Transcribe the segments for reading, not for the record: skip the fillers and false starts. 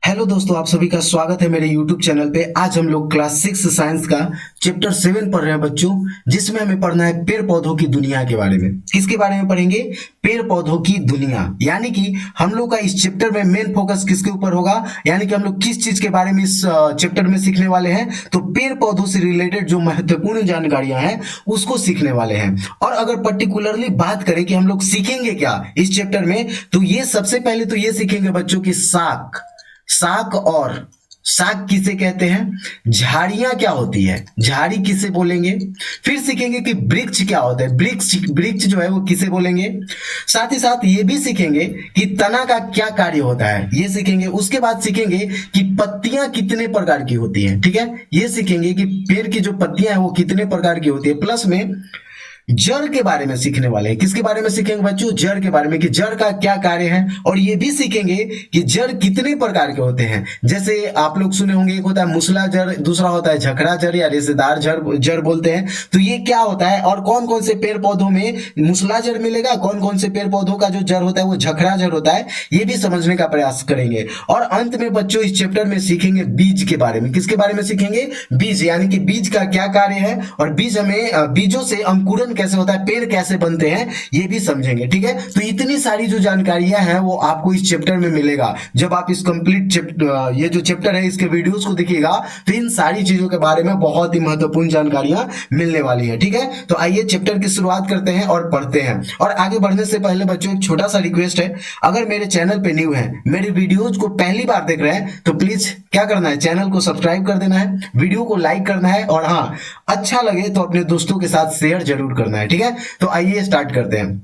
Hello दोस्तों, आप सभी का स्वागत है मेरे YouTube चैनल पे। आज हम लोग क्लास 6 साइंस का चैप्टर 7 पढ़ रहे हैं बच्चों, जिसमें हमें पढ़ना है पेड़ पौधों की दुनिया के बारे में। किसके बारे में पढ़ेंगे? पेड़ पौधों की दुनिया। यानी कि हम लोग का इस चैप्टर में मेन फोकस किसके ऊपर होगा, यानी कि हम लोग किस चीज के बारे में इस चैप्टर में सीखने वाले हैं। तो पेड़ पौधों से रिलेटेड जो महत्वपूर्ण जानकारियां हैं उसको सीखने वाले हैं। और अगर पर्टिकुलरली बात करें कि हम लोग सीखेंगे क्या इस चैप्टर में, तो ये सबसे पहले तो ये सीखेंगे बच्चों की साख। साख और साख किसे कहते हैं, झाड़ियां क्या होती है, झाड़ी किसे बोलेंगे। फिर सीखेंगे कि वृक्ष क्या होता है, वृक्ष वृक्ष जो है वो किसे बोलेंगे। साथ ही साथ ये भी सीखेंगे कि तना का क्या कार्य होता है, ये सीखेंगे। उसके बाद सीखेंगे कि पत्तियां कितने प्रकार की होती हैं। ठीक है, ये सीखेंगे कि पेड़ की जो पत्तियां हैं वो कितने प्रकार की होती है। प्लस में जड़ के बारे में सीखने वाले हैं। किसके बारे में सीखेंगे बच्चों? जड़ के बारे में, कि जड़ का क्या कार्य है। और ये भी सीखेंगे कि जड़ कितने प्रकार के होते हैं। जैसे आप लोग सुने होंगे, एक होता है मुसला जड़, दूसरा होता है झखड़ा जड़ या रेशेदार जड़ जड़ बोलते हैं। तो ये क्या होता है और कौन कौन से पेड़ पौधों में मुसला जड़ मिलेगा, कौन कौन से पेड़ पौधों का जो जड़ होता है वो झखड़ा जड़ होता है, ये भी समझने का प्रयास करेंगे। और अंत में बच्चों इस चैप्टर में सीखेंगे बीज के बारे में। किसके बारे में सीखेंगे? बीज, यानी कि बीज का क्या कार्य है और बीज हमें बीजों से अंकुरन कैसे होता है, पेड़ कैसे बनते हैं, ये भी समझेंगे। ठीक है, तो इतनी सारी जो जानकारियां हैं वो आपको इस चैप्टर में मिलेगा। जब आप इस कंप्लीट ये जो चैप्टर है इसके वीडियोस को देखिएगा तो इन सारी चीजों के बारे में बहुत ही महत्वपूर्ण जानकारियां मिलने वाली है। ठीक है, तो आइए चैप्टर की शुरुआत करते हैं और पढ़ते हैं। और आगे बढ़ने से पहले बच्चों एक छोटा सा रिक्वेस्ट है, अगर मेरे चैनल पे न्यू है, मेरे वीडियोज को पहली बार देख रहे हैं, तो प्लीज क्या करना है, चैनल को सब्सक्राइब कर देना है, वीडियो को लाइक करना है, और हाँ, अच्छा लगे तो अपने दोस्तों के साथ शेयर जरूर करना है। ठीक है, तो आइए स्टार्ट करते हैं।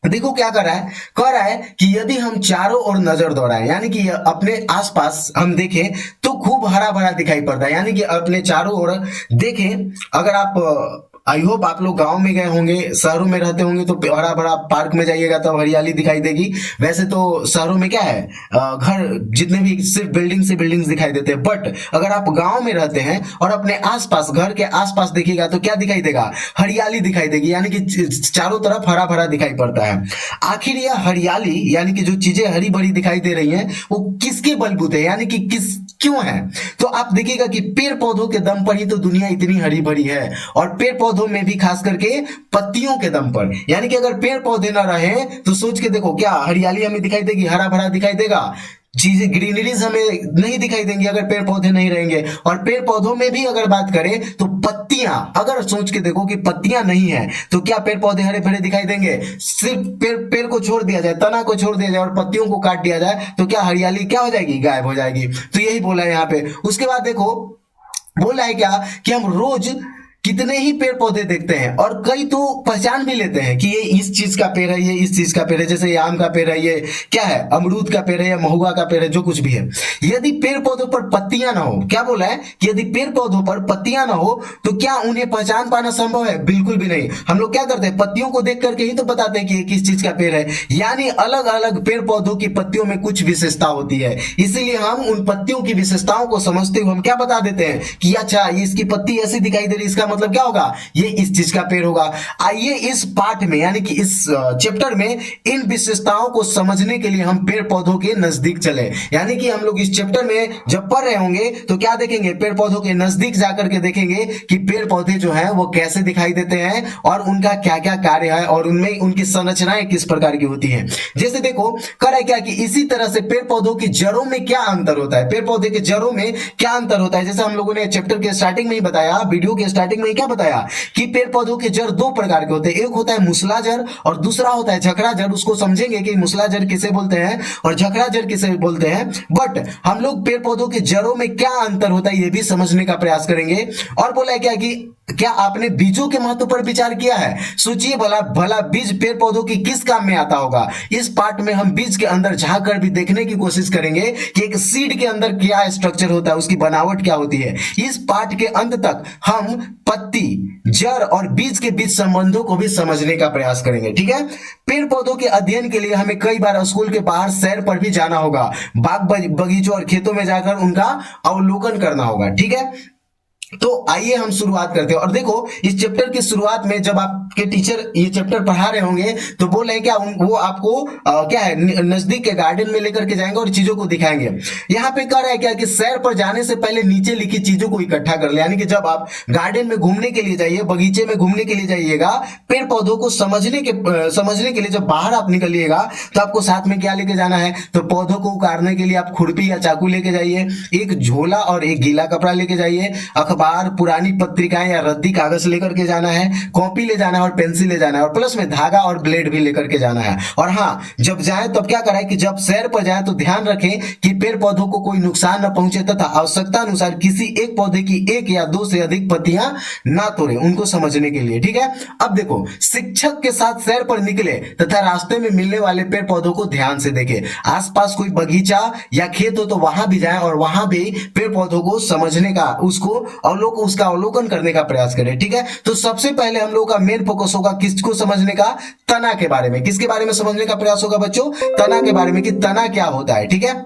देखो क्या कर रहा है, कह रहा है कि यदि हम चारों ओर नजर दौड़ाएं, यानी कि अपने आसपास हम देखें तो खूब हरा भरा दिखाई पड़ता है। यानी कि अपने चारों ओर देखें, अगर आप आई होप आप लोग गांव में गए होंगे, शहरों में रहते होंगे तो हरा भरा पार्क में जाइएगा तब हरियाली दिखाई देगी। वैसे तो शहरों में क्या है, घर जितने भी सिर्फ बिल्डिंग से बिल्डिंग्स दिखाई देते हैं। बट अगर आप गांव में रहते हैं और अपने आसपास, घर के आसपास देखिएगा तो क्या दिखाई देगा, हरियाली दिखाई देगी। यानी कि चारों तरफ हरा भरा दिखाई पड़ता है। आखिर यह हरियाली, यानी कि जो चीजें हरी भरी दिखाई दे रही हैं, वो किसके बलबूते है, यानी कि किस क्यों है। तो आप देखिएगा कि पेड़ पौधों के दम पर ही तो दुनिया इतनी हरी भरी है। और पेड़ पौधों में भी खास करके पत्तियों के दम पर, यानी कि अगर पेड़ पौधे ना रहे तो सोच के देखो, क्या हरियाली हमें दिखाई देगी, हरा भरा दिखाई देगा, चीजें ग्रीनरीज हमें नहीं दिखाई देंगी अगर पेड़ पौधे नहीं रहेंगे। और पेड़ पौधों में भी अगर बात करें तो पत्तियां, अगर सोच के देखो कि पत्तियां नहीं है तो क्या पेड़ पौधे हरे भरे दिखाई देंगे? सिर्फ पेड़ को छोड़ दिया जाए, तना को छोड़ दिया जाए और पत्तियों को काट दिया जाए तो क्या हरियाली क्या हो जाएगी, गायब हो जाएगी। तो यही बोला है यहाँ पे। उसके बाद देखो बोला है क्या, कि हम रोज कितने ही पेड़ पौधे देखते हैं और कई तो पहचान भी लेते हैं कि ये इस चीज का पेड़ है, ये इस चीज का पेड़ है। जैसे ये आम का पेड़ है, ये क्या है, अमरूद का पेड़ है या महुआ का पेड़ है, जो कुछ भी है। यदि पेड़ पौधों पर पत्तियां ना हो, क्या बोला है कि यदि पेड़ पौधों पर पत्तियां ना हो तो क्या उन्हें पहचान पाना संभव है? बिल्कुल भी नहीं। हम लोग क्या करते हैं, पत्तियों को देख करके ही तो बताते हैं कि ये किस चीज का पेड़ है। यानी अलग अलग पेड़ पौधों की पत्तियों में कुछ विशेषता होती है, इसीलिए हम उन पत्तियों की विशेषताओं को समझते हुए हम क्या बता देते हैं कि अच्छा, ये इसकी पत्ती ऐसी दिखाई दे रही, इसका मतलब क्या होगा, ये इस चीज का पेड़ होगा। आइए इस पाठ में, यानी कि इस चैप्टर में इन विशेषताओं को समझने के लिए हम पेड़ पौधों के नजदीक चले। यानी कि हम लोग इस चैप्टर में जब पढ़ रहे होंगे तो क्या देखेंगे, पेड़ पौधों के नजदीक जाकर के देखेंगे कि पेड़ पौधे जो हैं वो कैसे दिखाई देते हैं और उनका क्या क्या कार्य है और उनमें उनकी संरचनाएं किस प्रकार की होती हैं। जैसे देखो करे क्या कि इसी तरह से पेड़ पौधों की जड़ों में क्या अंतर होता है, पेड़ पौधे के जड़ों में क्या अंतर होता है। जैसे हम लोगों ने चैप्टर के स्टार्टिंग में ही बताया, वीडियो के स्टार्टिंग में ही क्या बताया कि पेड़ पौधों के जड़ दो प्रकार के होते हैं, एक होता है मुसला जड़ और दूसरा होता है झखड़ा जड़। उसको समझेंगे कि मुसला जड़ किसे बोलते हैं और झखड़ा जड़ किसे बोलते हैं। बट हम लोग पेड़ पौधों के जड़ों में क्या अंतर होता है ये भी समझने का प्रयास करेंगे। और बोला है क्या कि क्या आपने बीजों के महत्व पर विचार किया है? सोचिए भला भला बीज पेड़ पौधों की किस काम में आता होगा। इस पार्ट में हम बीज के अंदर झांक कर भी देखने की कोशिश करेंगे कि एक सीड के अंदर क्या स्ट्रक्चर होता है, उसकी बनावट क्या होती है। इस पार्ट के अंत तक हम पत्ती, जड़ और बीज के बीच संबंधों को भी समझने का प्रयास करेंगे। ठीक है, पेड़ पौधों के अध्ययन के लिए हमें कई बार स्कूल के बाहर सैर पर भी जाना होगा, बाग बगीचों और खेतों में जाकर उनका अवलोकन करना होगा। ठीक है, तो आइए हम शुरुआत करते हैं। और देखो इस चैप्टर की शुरुआत में जब आपके टीचर ये चैप्टर पढ़ा रहे होंगे तो बोल रहे हैं क्या, वो आपको क्या है नजदीक के गार्डन में लेकर के जाएंगे और चीजों को दिखाएंगे। यहाँ पे कह रहा है क्या कि सैर पर जाने से पहले नीचे लिखी चीजों को इकट्ठा कर ले, यानी कि जब आप गार्डन में घूमने के लिए जाइए, बगीचे में घूमने के लिए जाइएगा, पेड़ पौधों को समझने के लिए जब बाहर आप निकलिएगा तो आपको साथ में क्या लेके जाना है, तो पौधों को उखाड़ने के लिए आप खुरपी या चाकू लेके जाइए, एक झोला और एक गीला कपड़ा लेके जाइए, अखबार, पुरानी पत्रिकाएं या रद्दी कागज लेकर के जाना है, कॉपी ले जाना है और पेंसिल ले जाना है, और प्लस में धागा और ब्लेड भी लेकर के जाना है। और हाँ, जब जाए तब क्या कराए कि जब सैर पर जाए तो ध्यान रखें कि पेड़ पौधों को कोई नुकसान न पहुंचे तथा आवश्यकता अनुसार किसी एक पौधे की एक या दो से अधिक पत्तियां ना तोड़े, उनको समझने के लिए। ठीक है, अब देखो शिक्षक के साथ सैर पर निकले तथा रास्ते में मिलने वाले पेड़ पौधों को ध्यान से देखें। आसपास कोई बगीचा या खेत हो तो वहां भी जाएं और वहां भी पेड़ पौधों को समझने का, उसका अवलोकन करने का प्रयास करें। ठीक है, तो सबसे पहले हम लोगों का मेन फोकस होगा किसको समझने का, तना के बारे में। किसके बारे में समझने का प्रयास होगा बच्चों, तना के बारे में, कि तना क्या होता है। ठीक है,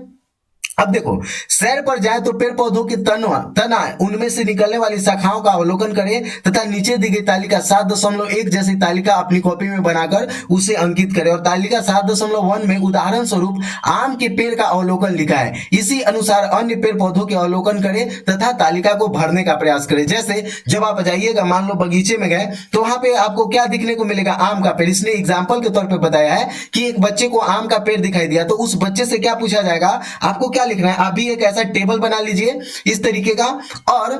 अब देखो सैर पर जाए तो पेड़ पौधों के तना उनमें से निकलने वाली शाखाओं का अवलोकन करें तथा नीचे दी गई तालिका 7.1 जैसी तालिका अपनी कॉपी में बनाकर उसे अंकित करें। और तालिका 7.1 में उदाहरण स्वरूप आम के पेड़ का अवलोकन लिखा है, इसी अनुसार अन्य पेड़ पौधों के अवलोकन करें तथा तालिका को भरने का प्रयास करें। जैसे जब आप जाइएगा, मान लो बगीचे में गए, तो वहां पे आपको क्या दिखने को मिलेगा, आम का पेड़। इसने एग्जाम्पल के तौर पर बताया है कि एक बच्चे को आम का पेड़ दिखाई दिया, तो उस बच्चे से क्या पूछा जाएगा, आपको क्या लिखना है। अभी एक ऐसा टेबल बना लीजिए इस तरीके का, और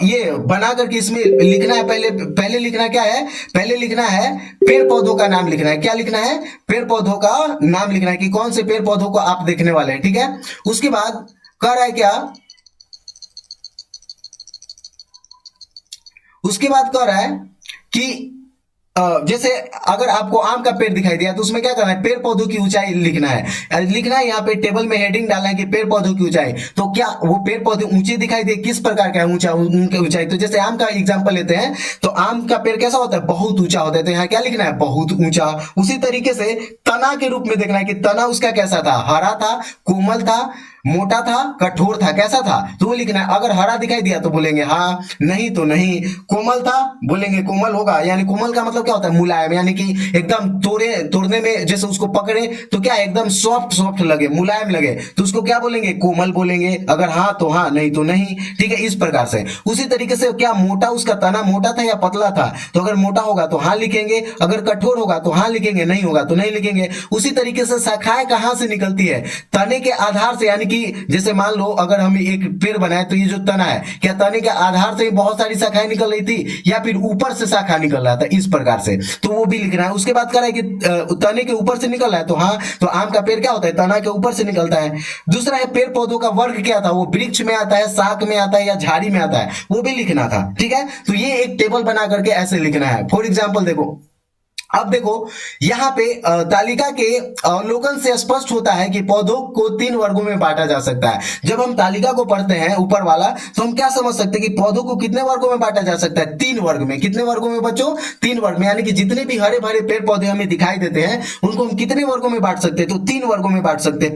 ये बना करके इसमें लिखना है, पहले लिखना क्या है, पहले लिखना है पेड़ पौधों का नाम लिखना है। क्या लिखना है, पेड़ पौधों का नाम लिखना है कि कौन से पेड़ पौधों को आप देखने वाले हैं। ठीक है, उसके बाद कह रहा है क्या, उसके बाद कह रहा है कि जैसे अगर आपको आम का पेड़ दिखाई दिया तो उसमें क्या करना है, पेड़ पौधों की ऊंचाई लिखना है। यहाँ पे टेबल में हेडिंग डालना है कि पेड़ पौधों की ऊंचाई। तो क्या वो पेड़ पौधे ऊंचे दिखाई दे, किस प्रकार का है ऊंचा, उनकी ऊंचाई। तो जैसे आम का एग्जांपल लेते हैं तो आम का पेड़ कैसा होता है, बहुत ऊंचा होता है, तो यहाँ क्या लिखना है, बहुत ऊंचा। उसी तरीके से तना के रूप में देखना है कि तना उसका कैसा था, हरा था, कोमल था, मोटा था, कठोर था, कैसा था, तो वो लिखना है। अगर हरा दिखाई दिया तो बोलेंगे हाँ, नहीं तो नहीं। कोमल था, बोलेंगे कोमल होगा, यानी कोमल का मतलब क्या होता है, मुलायम, यानी कि एकदम तोड़ने में जैसे उसको पकड़े तो क्या एकदम सॉफ्ट लगे, मुलायम लगे, तो उसको क्या बोलेंगे, कोमल बोलेंगे। अगर हाँ तो हाँ, नहीं तो नहीं। ठीक है, इस प्रकार से। उसी तरीके से क्या मोटा, उसका तना मोटा था या पतला था, तो अगर मोटा होगा तो हाँ लिखेंगे, अगर कठोर होगा तो हाँ लिखेंगे, नहीं होगा तो नहीं लिखेंगे। उसी तरीके से शाखाएं कहां से निकलती है, तने के आधार से, यानी कि जैसे मान लो अगर हम एक पेड़ बनाए तो ये जो तना है, क्या तने के आधार से ही बहुत सारी शाखाएं निकल रही थी या फिर ऊपर से शाखा निकल रहा था, इस प्रकार से, तो वो भी लिखना है। उसके बाद कह रहा है कि तने के ऊपर से निकल रहा है, तो हाँ, तो आम का पेड़ क्या होता है, तना के ऊपर से निकलता है। दूसरा है पेड़ पौधों का वर्ग क्या था, वो वृक्ष में आता है, शाख में आता है या झाड़ी में आता है, वो भी लिखना था। ठीक है, तो ये एक टेबल बना करके ऐसे लिखना है। फॉर एग्जाम्पल देखो, अब देखो यहां पे तालिका के अवलोकन से स्पष्ट होता है कि पौधों को 3 वर्गों में बांटा जा सकता है। जब हम तालिका को पढ़ते हैं ऊपर वाला, तो हम क्या समझ सकते हैं कि पौधों को कितने वर्गों में बांटा जा सकता है, 3 वर्ग में। कितने वर्गों में बच्चों, 3 वर्ग में, यानी कि जितने भी हरे भरे पेड़ पौधे हमें दिखाई देते हैं उनको हम कितने वर्गों में बांट सकते हैं, तो 3 वर्गों में बांट सकते हैं।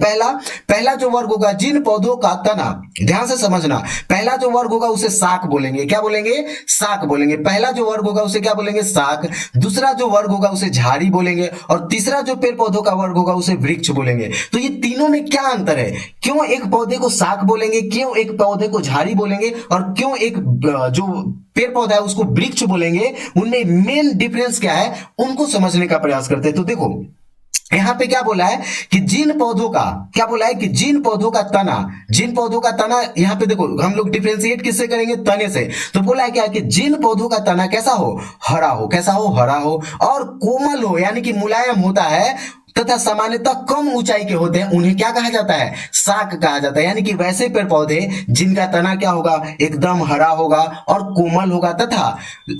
पहला जो वर्ग होगा, जिन पौधों का तना, ध्यान से समझना, पहला जो वर्ग होगा उसे शाख बोलेंगे। क्या बोलेंगे, शाख बोलेंगे। पहला जो वर्ग होगा उसे क्या बोलेंगे, शाख। दूसरा जो वर्ग होगा उसे झाड़ी बोलेंगे, और तीसरा जो पेड़ पौधों का वर्ग होगा उसे वृक्ष बोलेंगे। तो ये तीनों में क्या अंतर है, क्यों एक पौधे को शाख बोलेंगे, क्यों एक पौधे को झाड़ी बोलेंगे, और क्यों एक जो पेड़ पौधा है उसको वृक्ष बोलेंगे, उनमें मेन डिफरेंस क्या है, उनको समझने का प्रयास करते हैं। तो देखो यहां पे क्या बोला है कि जिन पौधों का, क्या बोला है कि जिन पौधों का तना, यहां पे देखो हम लोग डिफरेंशिएट किससे करेंगे, तने से। तो बोला है क्या कि जिन पौधों का तना कैसा हो, हरा हो, कैसा हो, हरा हो, और कोमल हो, यानी कि मुलायम होता है, तथा सामान्यतः कम ऊंचाई के होते हैं, उन्हें क्या कहा जाता है, शाख कहा जाता है। यानी कि वैसे पेड़ पौधे जिनका तना क्या होगा, एकदम हरा होगा और कोमल होगा, तथा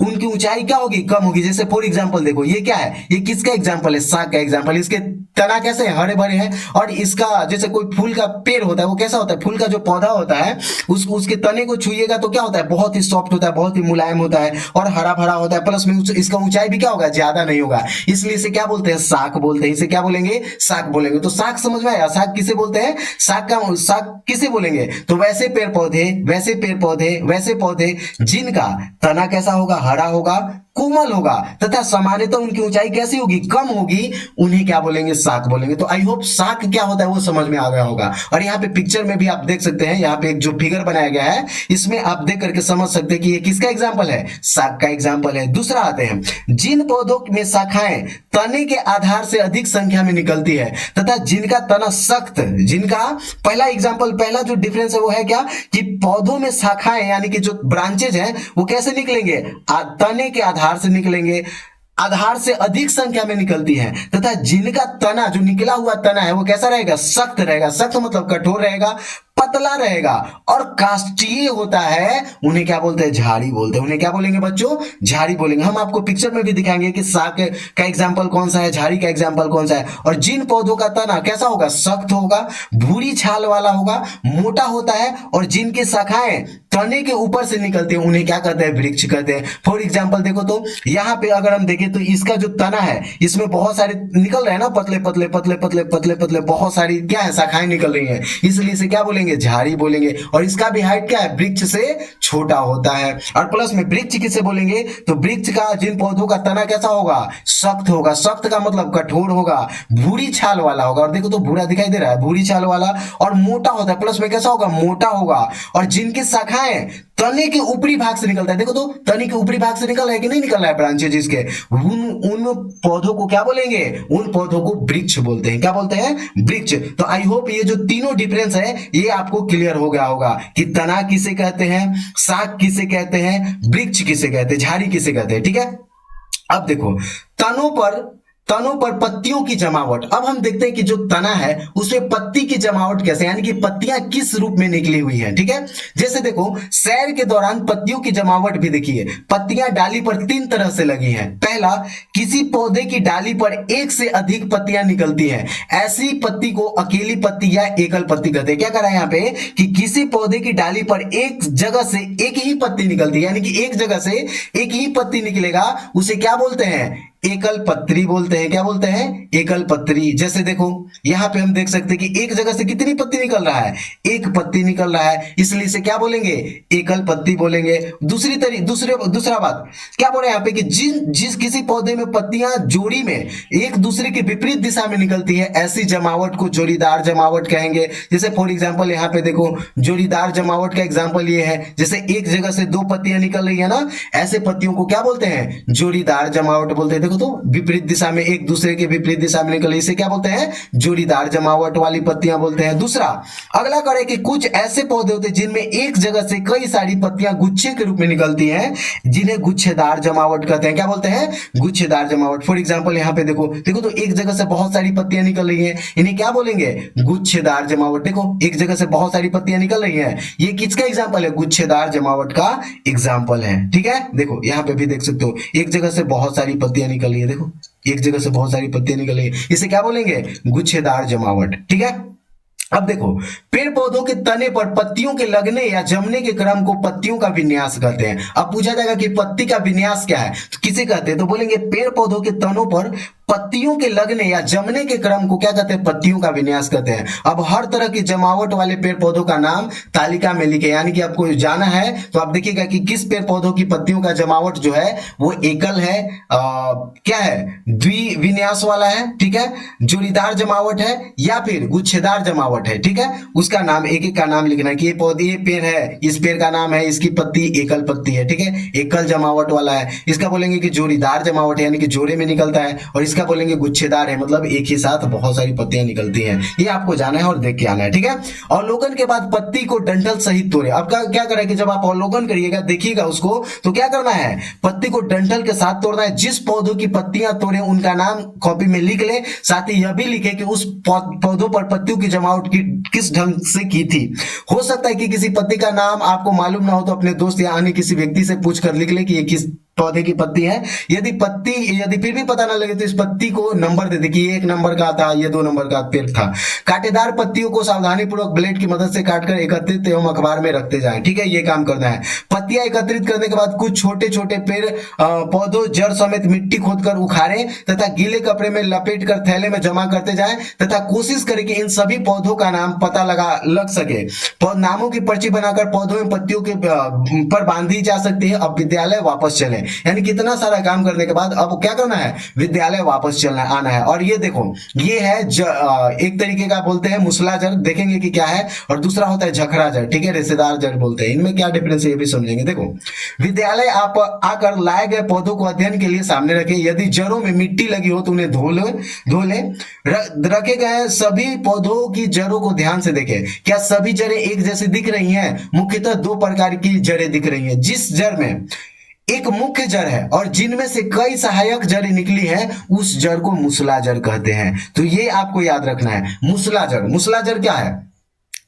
उनकी ऊंचाई क्या होगी, कम होगी। जैसे फॉर एग्जांपल देखो, ये क्या है, ये किसका एग्जांपल है, शाख का एग्जांपल। इसके तना कैसे है, हरे भरे हैं, और इसका जैसे कोई फूल का पेड़ होता है, वो कैसा होता है, फूल का जो पौधा होता है उसके तने को छुइएगा तो क्या होता है, बहुत ही सॉफ्ट होता है, बहुत ही मुलायम होता है और हरा भरा होता है, प्लस में इसका ऊंचाई भी क्या होगा, ज्यादा नहीं होगा, इसलिए इसे क्या बोलते हैं, शाख बोलते हैं। इसे क्या बोलेंगे, शाक बोलेंगे। तो शाक समझ में आया, शाक किसे बोलते हैं, शाक किसे बोलेंगे, तो वैसे पेड़ पौधे, वैसे पेड़ पौधे, वैसे पौधे जिनका तना कैसा होगा, हरा होगा, कोमल होगा तथा सामान्यतः उनकी ऊंचाई कैसी होगी, कम होगी, उन्हें क्या बोलेंगे, शाक बोलेंगे। तो आई होप शाक क्या होता है वो समझ में आ गया होगा। और यहाँ पे पिक्चर में भी आप देख सकते हैं, यहाँ पे एक जो फिगर बनाया गया है इसमें आप देख करके समझ सकते हैं कि ये किसका एग्जाम्पल है, शाक का एग्जाम्पल है। दूसरा आते हैं, जिन पौधों में शाखाएं तने के आधार से अधिक संख्या में निकलती है तथा जिनका तना सख्त, जिनका पहला एग्जाम्पल, पहला जो डिफरेंस है वो है क्या, कि पौधों में शाखाएं यानी कि जो ब्रांचेज हैं वो कैसे निकलेंगे, तने के आधार से निकलेंगे, आधार से अधिक संख्या में निकलती है, तथा जिनका तना, जो निकला हुआ तना है वो कैसा रहेगा, सख्त रहेगा। सख्त मतलब कठोर रहेगा, पतला रहेगा और काष्ठीय होता है, उन्हें क्या बोलते हैं, झाड़ी बोलते हैं। उन्हें क्या बोलेंगे बच्चों, झाड़ी बोलेंगे। हम आपको पिक्चर में भी दिखाएंगे कि शाक का एग्जाम्पल कौन सा है, झाड़ी का एग्जाम्पल कौन सा है। और जिन पौधों का तना कैसा होगा, सख्त होगा, भूरी छाल वाला होगा, मोटा होता है और जिनकी शाखाएं तने के ऊपर से निकलते हैं उन्हें क्या कहते हैं, वृक्ष कहते हैं। फॉर एग्जाम्पल देखो तो यहाँ पे अगर हम देखें तो इसका जो तना है इसमें बहुत सारे निकल रहे हैं ना, पतले पतले पतले पतले पतले पतले बहुत सारी क्या है, शाखाएं निकल रही हैं, इसलिए इसे क्या बोलेंगे, झाड़ी बोलेंगे। और इसका भी हाइट क्या है, वृक्ष से छोटा होता है। और प्लस में वृक्ष किसे बोलेंगे, तो वृक्ष का, जिन पौधों का तना कैसा होगा, सख्त होगा। सख्त का मतलब कठोर होगा, भूरी छाल वाला होगा, और देखो तो भूरा दिखाई दे रहा है, भूरी छाल वाला, और मोटा होता है, प्लस में कैसा होगा, मोटा होगा। और जिनकी शाखाएं तने के ऊपरी भाग से निकलता है, देखो तो तने के ऊपरी भाग से निकल रहा है कि नहीं निकल रहा है, ब्रांचेज इसके, उन पौधों को क्या बोलेंगे, उन पौधों को वृक्ष बोलते हैं। क्या बोलते हैं, वृक्ष। तो आई होप ये जो तीनों डिफरेंस है ये आपको क्लियर हो गया होगा कि तना किसे कहते हैं, शाक किसे कहते हैं, वृक्ष किसे कहते हैं, झाड़ी किसे कहते हैं। ठीक है, अब देखो तनों पर पत्तियों की जमावट। अब हम देखते हैं कि जो तना है उसमें पत्ती की जमावट कैसे, यानी कि पत्तियां किस रूप में निकली हुई हैं। ठीक है, जैसे देखो सैर के दौरान पत्तियों की जमावट भी देखिए, पत्तियां डाली पर 3 तरह से लगी हैं। पहला, किसी पौधे की डाली पर एक से अधिक पत्तियां निकलती हैं, ऐसी पत्ती को अकेली पत्ती या एकल पत्ती कहते हैं। क्या करा है यहाँ पे कि किसी पौधे की डाली पर एक जगह से एक ही पत्ती निकलती है, यानी कि एक जगह से एक ही पत्ती निकलेगा, उसे क्या बोलते हैं, एकल पत्री बोलते हैं। क्या बोलते हैं, एकल पत्री। जैसे देखो यहां पे हम देख सकते हैं कि एक जगह से कितनी पत्ती निकल रहा है, एक पत्ती निकल रहा है, इसलिए इसे क्या बोलेंगे, एकल पत्ती बोलेंगे। दूसरा बात क्या बोल रहे हैं यहाँ पे कि जिस किसी पौधे में पत्तियां जोड़ी में एक दूसरे के विपरीत दिशा में निकलती है, ऐसी जमावट को जोड़ीदार जमावट कहेंगे। जैसे फॉर एग्जाम्पल यहाँ पे देखो जोड़ीदार जमावट का एग्जाम्पल ये है, जैसे एक जगह से 2 पत्तियां निकल रही है ना, ऐसे पत्तियों को क्या बोलते हैं, जोड़ीदार जमावट बोलते हैं। देखो तो विपरीत दिशा में, एक दूसरे के विपरीत दिशा में निकले, इसे क्या बोलते हैं, जोड़ीदार जमावट वाली पत्तियां बोलते हैं। दूसरा, अगला करें कि कुछ ऐसे पौधे होते हैं जिनमें एक जगह से कई सारी पत्तियां गुच्छे के रूप में निकलती हैं, जिन्हें गुच्छेदार जमावट कहते हैं। क्या बोलते हैं, गुच्छेदार जमावट। फॉर एग्जाम्पल यहाँ पे देखो तो एक जगह से बहुत सारी पत्तियां निकल रही हैं, इन्हें क्या बोलेंगे, गुच्छेदार जमावट। देखो एक जगह से बहुत सारी पत्तियां निकल रही हैं, ये किसका एग्जाम्पल है, गुच्छेदार जमावट का एग्जाम्पल है। ठीक है, देखो यहाँ पे भी देख सकते हो एक जगह से बहुत सारी पत्तियां निकल रही है, देखो एक जगह से बहुत सारी पत्तियां निकल रही है, इसे क्या बोलेंगे, गुच्छेदार जमावट। ठीक है, अब देखो पेड़ पौधों के तने पर पत्तियों के लगने या जमने के क्रम को पत्तियों का विन्यास कहते हैं। अब पूछा जाएगा कि पत्ती का विन्यास क्या है, तो किसे कहते हैं, तो बोलेंगे पेड़ पौधों के तनों पर पत्तियों के लगने या जमने के क्रम को क्या कहते हैं, पत्तियों का विन्यास कहते हैं। अब हर तरह की जमावट वाले पेड़ पौधों का नाम तालिका में लिखे, यानी कि आपको जाना है तो आप देखिएगा कि किस पेड़ पौधों की पत्तियों का जमावट जो है वो एकल है, क्या है, द्विविन्यास वाला है, ठीक है, जोड़ीदार जमावट है या फिर गुच्छेदार जमावट है। ठीक है, उसका नाम एक एक का नाम लिखना है कि ये पौधे, ये पेड़ है, इस पेड़ का नाम है, इसकी पत्ती एकल पत्ती है। ठीक है, एकल जमावट वाला है। इसका बोलेंगे कि जोड़ीदार जमावट है, यानी कि जोड़े में निकलता है, और इसका बोलेंगे गुच्छेदार है, मतलब एक ही साथ बहुत सारी पत्तियां निकलती हैं। ये आपको जाना है और देख के आना है। ठीक है, अवलोकन के बाद पत्ती को डंठल सहित तोड़े। अब क्या करें कि जब आप अवलोकन करिएगा, देखिएगा उसको, तो क्या करना है, पत्ती को डंठल के साथ तोड़ना है। जिस पौधों की पत्तियां तोड़े उनका नाम कॉपी में लिख ले, साथ ही यह भी लिखे कि उस पौधों पर पत्तियों की जमावट किस ढंग से की थी। हो सकता है कि किसी पत्ती का नाम आपको मालूम ना हो तो अपने दोस्त या अन्य किसी व्यक्ति से पूछकर लिख ले कि ये किस पौधे की पत्ती है। यदि फिर भी पता ना लगे तो इस पत्ती को नंबर दे दे कि ये 1 नंबर का था, ये 2 नंबर का पेड़ था। कांटेदार पत्तियों को सावधानी पूर्वक ब्लेड की मदद से काटकर एकत्रित एवं अखबार में रखते जाएं। ठीक है, ये काम करना है। पत्तियां एकत्रित करने के बाद कुछ छोटे छोटे पेड़ पौधों जड़ समेत मिट्टी खोदकर उखाड़ें तथा गीले कपड़े में लपेट कर थैले में जमा करते जाएं तथा कोशिश करें कि इन सभी पौधों का नाम पता लग सके। नामों की पर्ची बनाकर पौधों में पत्तियों के पर बांधी जा सकती है। अब विद्यालय वापस चलें। यानी कितना सारा काम करने के बाद अब क्या करना है, विद्यालय वापस चलना आना है। और ये देखो, ये है एक तरीके का बोलते हैं मूसला जड़, देखेंगे कि क्या है, और दूसरा होता है झखरा जड़। ठीक है, रेशेदार जड़ बोलते हैं। इनमें क्या डिफरेंस है ये भी समझेंगे। देखो, विद्यालय आप आकर लाए गए पौधों को अध्ययन के लिए सामने रखें। यदि जड़ों में मिट्टी लगी हो तो उन्हें धो ले। रखे गए सभी पौधों की जड़ों को ध्यान से देखें। क्या सभी जड़ें एक जैसी दिख रही हैं? मुख्यतः 2 प्रकार की जड़ें दिख रही हैं। जिस जड़ में एक मुख्य जड़ है और जिनमें से कई सहायक जड़ें निकली हैं, उस जड़ को मूसला जड़ कहते हैं। तो ये आपको याद रखना है, मूसला जड़। मूसला जड़ क्या है?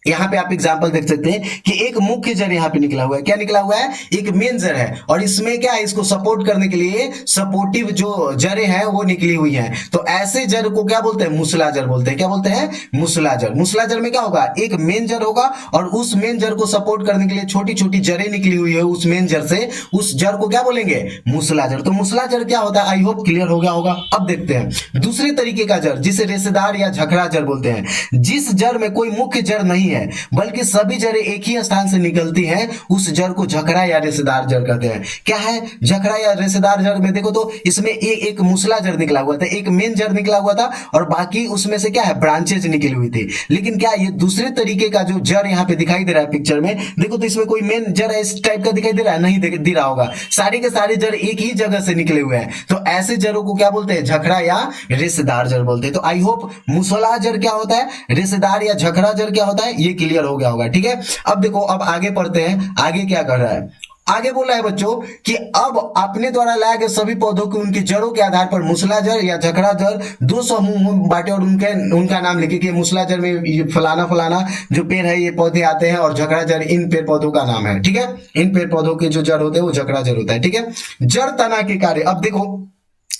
यहां पे आप एग्जांपल देख सकते हैं कि एक मुख्य जड़ यहां पे निकला हुआ है। क्या निकला हुआ है? एक मेन जड़ है, और इसमें क्या है, इसको सपोर्ट करने के लिए सपोर्टिव जो जड़ें हैं वो निकली हुई हैं। तो ऐसे जड़ को क्या बोलते हैं? मूसला जड़ बोलते हैं। क्या बोलते हैं? मूसला जड़। मूसला जड़ में क्या होगा? एक मेन जड़ होगा और उस मेन जड़ को सपोर्ट करने के लिए छोटी छोटी जड़ें निकली हुई है उस मेन जड़ से। उस जड़ को क्या बोलेंगे? मूसला जड़। तो मूसला जड़ क्या होता है? आई होप क्लियर हो गया होगा। अब देखते हैं दूसरे तरीके का जड़, जिसे रेशेदार या झखरा जड़ बोलते हैं। जिस जड़ में कोई मुख्य जड़ नहीं है बल्कि सभी जड़ें एक ही स्थान से निकलती हैं, उस जड़ को झखरा या रेशेदार जड़ कहते हैं। क्या है झखरा या रेशेदार जड़ में? देखो तो इसमें एक मूसला जड़ निकला हुआ था, एक मेन जड़ निकला हुआ था, और बाकी उसमें से क्या है, ब्रांचेज निकली हुई थी। लेकिन क्या ये दूसरे तरीके का जो जड़ यहाँ पे दिखाई दे रहा है पिक्चर में, देखो तो इसमें कोई मेन जड़ इस टाइप का दिखाई दे रहा है? नहीं दे रहा होगा। सारे के सारे जड़ एक ही जगह से निकले हुए हैं। तो ऐसे जड़ों को क्या बोलते हैं? झखरा या रेशेदार जड़ बोलते हैं। तो आई होप मूसला जड़ क्या होता है, रेशेदार या झखरा जड़ क्या होता है, ये क्लियर हो गया होगा। ठीक है, अब देखो, अब आगे पढ़ते हैं। आगे क्या कर रहा है? आगे बोला है बच्चों कि अब अपने द्वारा लाए गए सभी पौधों को उनकी जड़ों के आधार पर मूसला जड़ या झखरा जड़ 2 समूह बांटे और उनका नाम लिखे कि मूसला जड़ में ये फलाना फलाना जो पेड़ है ये पौधे आते हैं, और झखरा जड़ इन पेड़ पौधों का नाम है। ठीक है, इन पेड़ पौधों के जो जड़ होते हैं वो झखरा जड़ होता है। ठीक है, जड़ तना के कार्य। अब देखो,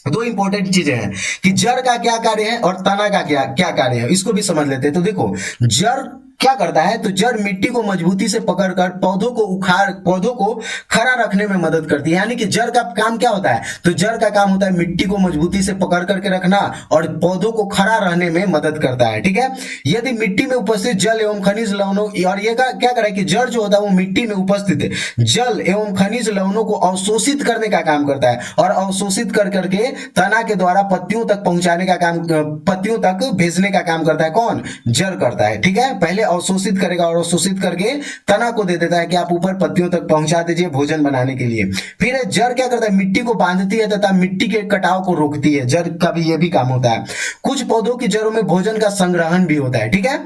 2 इंपॉर्टेंट चीजें हैं कि जड़ का क्या कार्य है और तना का क्या कार्य है, इसको भी समझ लेते हैं। तो देखो, जड़ क्या करता है? तो जड़ मिट्टी को मजबूती से पकड़कर पौधों को खड़ा रखने में मदद करती है। यानी कि जड़ का काम क्या होता है? तो जड़ का काम होता है मिट्टी को मजबूती से पकड़ करके रखना और पौधों को खड़ा रहने में मदद करता है। ठीक है, यदि मिट्टी में उपस्थित जल एवं खनिज लवणों, और ये क्या करे कि जड़ जो होता है वो मिट्टी में उपस्थित जल एवं खनिज लवणों को अवशोषित करने का काम करता है, और अवशोषित कर करके तना के द्वारा पत्तियों तक पहुंचाने का काम, पत्तियों तक भेजने का काम करता है। कौन? जड़ करता है। ठीक है, पहले अवशोषित करेगा और अवशोषित करके तना को दे देता है कि आप ऊपर पत्तियों तक पहुंचा दीजिए भोजन बनाने के लिए। फिर जड़ क्या करता है? मिट्टी को बांधती है तथा मिट्टी के कटाव को रोकती है। जड़ का भी ये भी काम होता है। कुछ पौधों की जड़ों में भोजन का संग्रहण भी होता है। ठीक है,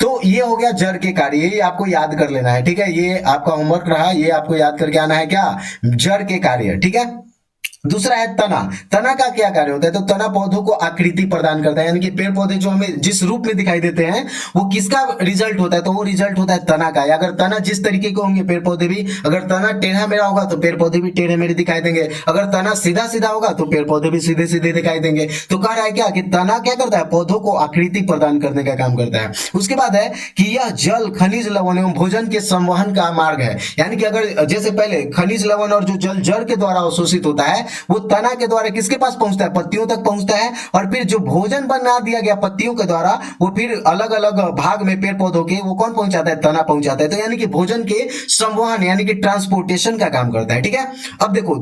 तो ये हो गया जड़ के कार्य, ये आपको याद कर लेना है। ठीक है, ये आपका होमवर्क रहा, ये आपको याद करके आना है। क्या? जड़ के कार्य। ठीक है, दूसरा है तना। तना का क्या कार्य होता है? तो तना पौधों को आकृति प्रदान करता है। यानी कि पेड़ पौधे जो हमें जिस रूप में दिखाई देते हैं वो किसका रिजल्ट होता है? तो वो रिजल्ट होता है तना का। अगर तना जिस तरीके के होंगे पेड़ पौधे भी, अगर तना टेढ़ा मेढ़ा होगा तो पेड़ पौधे भी टेढ़े मेढ़े दिखाई देंगे। अगर तना सीधा सीधा होगा तो पेड़ पौधे भी सीधे सीधे दिखाई देंगे। तो कह रहा है क्या कि तना क्या करता है? पौधों को आकृति प्रदान करने का काम करता है। उसके बाद है कि यह जल, खनिज लवण एवं भोजन के संवहन का मार्ग है। यानी कि अगर जैसे पहले खनिज लवण और जो जल जड़ के द्वारा अवशोषित होता है वो तना के द्वारा किसके पास पहुंचता है? पत्तियों तक पहुंचता है। और फिर जो भोजन बना दिया गया पत्तियों के द्वारा वो फिर अलग अलग भाग में पेड़ पौधों के वो कौन पहुंचाता है? तना पहुंचाता है। तो यानी कि भोजन के संवहन यानी कि ट्रांसपोर्टेशन का काम करता है। ठीक है, अब देखो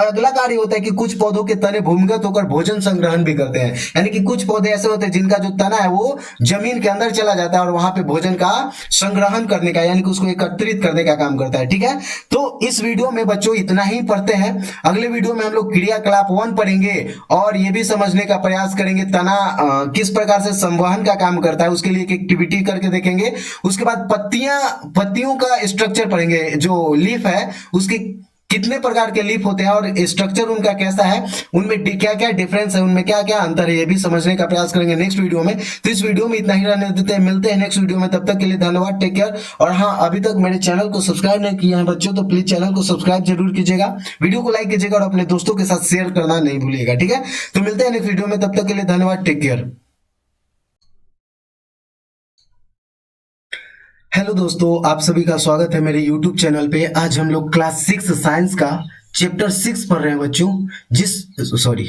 अगला कार्य होता है कि कुछ पौधों के तने भूमिगत होकर भोजन संग्रहण भी करते हैं। यानी कि कुछ पौधे ऐसे होते हैं जिनका जो तना है वो जमीन के अंदर चला जाता है और वहां पे भोजन का संग्रहण करने का यानी कि उसको एकत्रित करने का काम करता है। ठीक है, तो इस वीडियो में बच्चों इतना ही पढ़ते हैं। अगले वीडियो में हम लोग क्रियाकलाप 1 पढ़ेंगे और ये भी समझने का प्रयास करेंगे तना किस प्रकार से संवहन का काम करता है, उसके लिए एक एक्टिविटी करके देखेंगे। उसके बाद पत्तियों का स्ट्रक्चर पढ़ेंगे, जो लीफ है उसकी कितने प्रकार के लीफ होते हैं और स्ट्रक्चर उनका कैसा है, उनमें क्या क्या डिफरेंस है, उनमें क्या क्या अंतर है, ये भी समझने का प्रयास करेंगे नेक्स्ट वीडियो में। तो इस वीडियो में इतना ही रहने देते हैं, मिलते हैं नेक्स्ट वीडियो में, तब तक के लिए धन्यवाद, टेक केयर। और हाँ, अभी तक मेरे चैनल को सब्सक्राइब नहीं किया है बच्चों तो प्लीज चैनल को सब्सक्राइब जरूर कीजिएगा, वीडियो को लाइक कीजिएगा और अपने दोस्तों के साथ शेयर करना नहीं भूलिएगा, ठीक है। तो मिलते हैं नेक्स्ट वीडियो में, तब तक के लिए धन्यवाद, टेक केयर। हेलो दोस्तों, आप सभी का स्वागत है मेरे YouTube चैनल पे। आज हम लोग क्लास 6 साइंस का चैप्टर 6 पढ़ रहे हैं बच्चों, जिस सॉरी